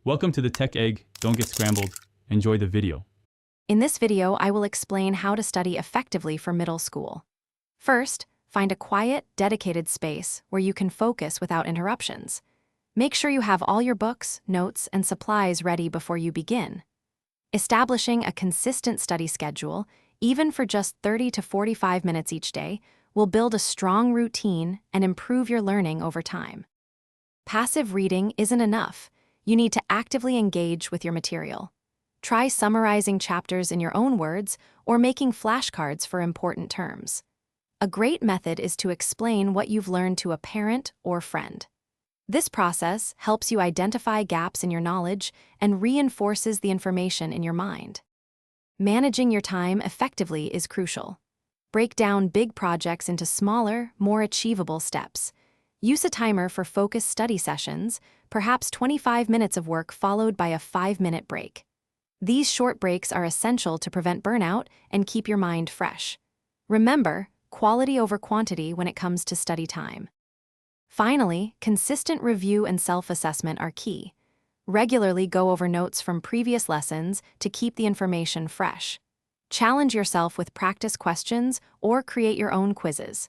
Welcome to the Tech Egg. Don't get scrambled. Enjoy the video. In this video, I will explain how to study effectively for middle school. First, find a quiet, dedicated space where you can focus without interruptions. Make sure you have all your books, notes, and supplies ready before you begin. Establishing a consistent study schedule, even for just 30 to 45 minutes each day, will build a strong routine and improve your learning over time. Passive reading isn't enough. You need to actively engage with your material. Try summarizing chapters in your own words or making flashcards for important terms. A great method is to explain what you've learned to a parent or friend. This process helps you identify gaps in your knowledge and reinforces the information in your mind. Managing your time effectively is crucial. Break down big projects into smaller, more achievable steps. Use a timer for focused study sessions, perhaps 25 minutes of work followed by a 5-minute break. These short breaks are essential to prevent burnout and keep your mind fresh. Remember, quality over quantity when it comes to study time. Finally, consistent review and self-assessment are key. Regularly go over notes from previous lessons to keep the information fresh. Challenge yourself with practice questions or create your own quizzes.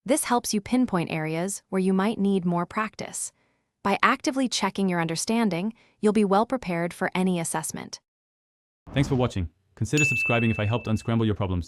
This helps you pinpoint areas where you might need more practice. By actively checking your understanding, you'll be well prepared for any assessment. Thanks for watching. Consider subscribing if I helped unscramble your problems.